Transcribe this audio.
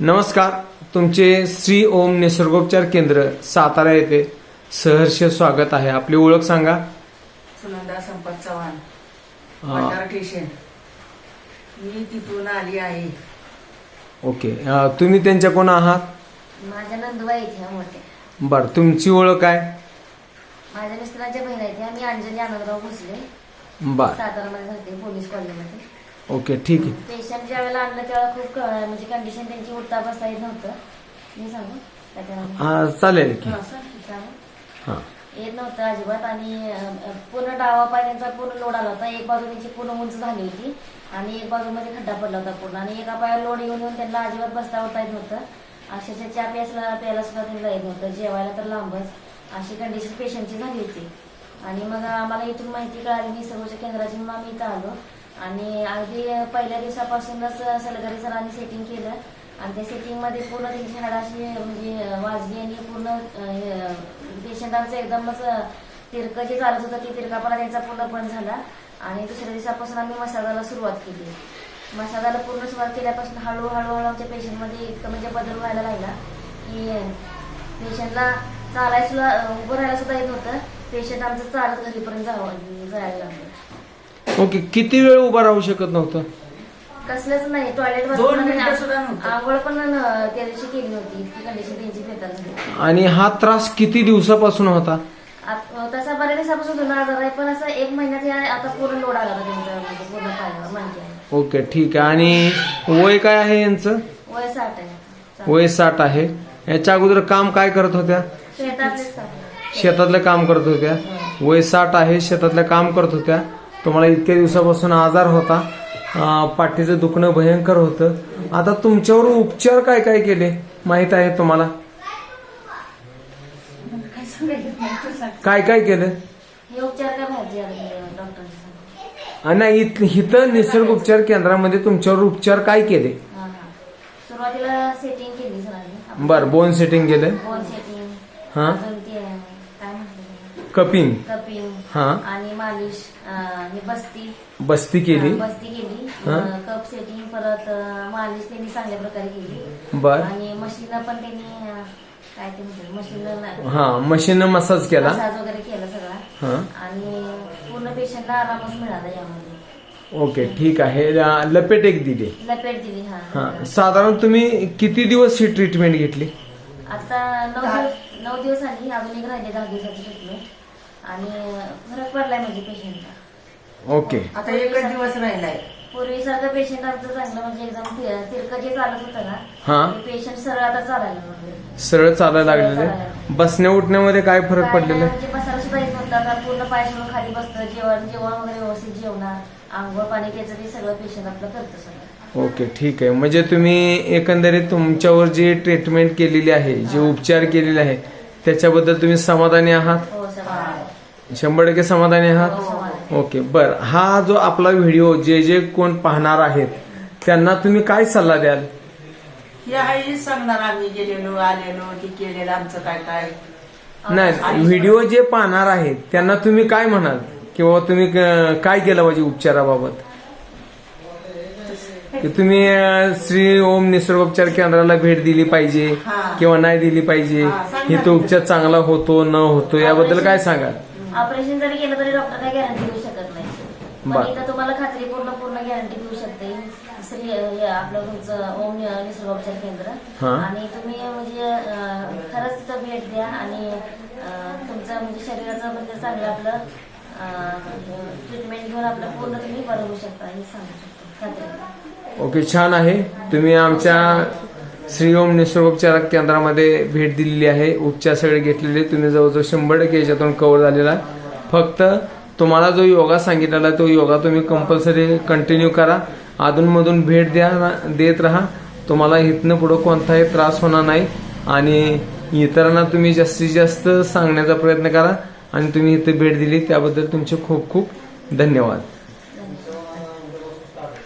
नमस्कार. तुमचे श्री ओम निसर्गोपचार केंद्र सातारा येथे सहर्ष स्वागत आहे. आपली ओळख सांगा. सुनंदा संपत चव्हाण, भंडारा स्टेशन. मी तिथून आली आहे. ओके. तुम्ही त्यांच्या कोण आहात? माझ्या नंदुबाई इथे मोठे. बर, तुमची ओळख काय? माझ्या मिस्टरांच्या बहीण आहेत. मी अंजली आनंदराव भोसले, बर. सातारामध्ये राहते, पोलीस कॉलनीमध्ये. ओके, ठीक आहे. पेशंट ज्या वेळेला आणलं त्यावेळेला खूप म्हणजे कंडिशन त्यांची उठता बसता येत नव्हतं. मी सांगू चालेल की. त्याच्यावर येत नव्हतं अजिबात. आणि पूर्ण डावा पाय त्यांचा पूर्ण लोड आला होता. एक बाजू त्यांची पूर्ण उंच झाली होती आणि एक बाजूमध्ये खड्डा पडला होता पूर्ण. आणि एका पायाला लोड येऊन येऊन त्यांना अजिबात बसता उठता येत नव्हतं. अक्षरशः चहा प्यायला सुद्धा त्यांना येत नव्हतं. जेवायला तर लांबच. अशी कंडिशन पेशंटची झाली होती. आणि मग आम्हाला इथून माहिती कळाली. मी सर्वोच्च केंद्राची म्हणून आम्ही इथं आलो. आणि अगदी पहिल्या दिवसापासूनच सलगरी सरांनी सेटिंग केलं. आणि त्या सेटिंगमध्ये पूर्ण त्यांची हाडाशी म्हणजे वाजली आणि पूर्ण पेशंटांचं एकदमच तिरकं जे चालत होतं ते तिरकापणा त्यांचा पूर्ण बंद झाला. आणि दुसऱ्या दिवसापासून आम्ही मसाजाला सुरुवात केली. मसाजाला पूर्ण सुरुवात केल्यापासून हळूहळू आमच्या पेशंटमध्ये इतकं म्हणजे बदल व्हायला लागला की पेशंटला चालायला सुद्धा उभं राहायला सुद्धा येत नव्हतं. पेशंट आमचं चालत घरीपर्यंत जायला लागलं. ओके. किती वेळ उभा राहू शकत नव्हतं? कसलंच नाही. टॉयलेट 2 मिनिटं सुद्धा नव्हतं. आंघोळ पण त्या दिवशी केली नव्हती. इतकी कंडिशन त्यांची बेकार झाली. आणि हा त्रास किती दिवसापासून होता? तसा बऱ्याच दिवसापासून जुना आजार आहे, पण असं 1 महिन्यात आता पूर्ण लोड आला त्यांचा म्हणजे पूर्ण पायावर मानके. ओके, ठीक आहे. आणि वय काय आहे यांचं? वय 60 आहे. वय 60 आहे. याच्या अगोदर काम काय करत होत्या? शेतातलेच काम. शेतातलं काम करत होत्या. वय 60 आहे, शेतातलं काम करत होत्या. तुम्हाला इतक्या दिवसापासून आजार होता. पाठीचं दुखणं भयंकर होतं. आता तुमच्यावर उपचार काय काय केले माहित आहे तुम्हाला? काय काय केलं? हे उपचार काय पाहिजे डॉक्टरांचे? नाही, इथं निसर्ग उपचार केंद्रामध्ये तुमच्यावर उपचार काय केले? सुरुवातीला सेटिंग केली सरांनी. बर, बोन सेटिंग केलं. Bone setting. हा. अजून ते काय म्हणतात, कपिंग. कपिंग. हा. आणि मालिश. हे बस्ती केली. बस्ती केली. कप सेटिंग, परत मालिश त्यांनी चांगल्या प्रकारे केली. बर. आणि मशीन पण त्यांनी काय ते म्हणतात मशीन, हा, मशीन मसाज केला. मसाज वगैरे केला सगळा. हा. आणि पूर्ण पेशंटला आरामच मिळाला यामध्ये. ओके, ठीक आहे. लपेट एक दिली. लपेट दिली. हा. साधारण तुम्ही किती दिवस ही ट्रीटमेंट घेतली? आता 9 दिवस आली. अजून एक राहिले 10 दिवसाची ट्रीटमेंट. आणि फरक पडलाय म्हणजे पेशंटला. ओके. आता 1 दिवस राहिलाय. पूर्वीसारखं पेशंट आमचं चांगलं म्हणजे एकदम तिरकं जे चालत होतं ना, हा. पेशंट सरळ आता चालायला लागले. सरळ चालायला लागलेले. बसण्या उठण्यामध्ये काय फरक पडलेला? म्हणजे बसायला सुद्धा येत नव्हतं. आता पूर्ण पाय सोडून खाली बसतं. जेवण वगैरे व्यवस्थित जेवणार, आंघोळ पाणी त्याचं ते सगळं पेशंट आपलं करतं सगळं. ओके, ठीक आहे. म्हणजे तुम्ही एकंदरीत तुमच्यावर जी ट्रीटमेंट केलेली आहे, जे उपचार केलेले आहे, त्याच्याबद्दल तुम्ही समाधानी आहात? हो सर. 100% समाधानी आहात? हो. ओके, बर. हा जो आपला व्हिडिओ जे कोण पाहणार आहेत त्यांना तुम्ही काय सल्ला द्याल? हे सांगणार आम्ही गेलेलो आलेलो ते केलेलं आमचं काय काय. नाही, व्हिडिओ जे पाहणार आहेत त्यांना तुम्ही काय म्हणाल की बाबा तुम्ही काय केलं पाहिजे उपचाराबाबत? की तुम्ही श्री ओम निसर्गोपचार केंद्राला भेट दिली पाहिजे किंवा नाही दिली पाहिजे? इथं उपचार चांगला होतो न होतो याबद्दल काय सांगाल? ऑपरेशन जरी केलं तरी डॉक्टर काही गॅरंटी देऊ शकत नाही. पण इथं तुम्हाला खात्री पूर्ण गॅरंटी देऊ शकते श्री आपलं तुमचं ओम निसर्गोपचार केंद्र. आणि तुम्ही म्हणजे खरंच तिथं भेट द्या आणि तुमचं म्हणजे शरीराचं म्हणजे चांगलं आपलं ट्रीटमेंट घेऊन आपलं पूर्ण तुम्ही बरं होऊ शकता हे सांगू शकतो खात्री. ओके, छान आहे. तुम्ही आमच्या श्री ओम निसर्गोपचार केंद्रामध्ये भेट दिलेली आहे. उपचार सगळे घेतलेले. तुम्ही जवळजवळ 100% याच्यातून कव्हर झालेला आहे. फक्त तुम्हाला जो योगा सांगितलेला तो योगा तुम्ही कंपल्सरी कंटिन्यू करा. अधूनमधून भेट देत राहा. तुम्हाला इथनं पुढं कोणताही त्रास होणार नाही. आणि इतरांना तुम्ही जास्तीत जास्त सांगण्याचा प्रयत्न करा. आणि तुम्ही इथे भेट दिली त्याबद्दल तुमचे खूप खूप धन्यवाद.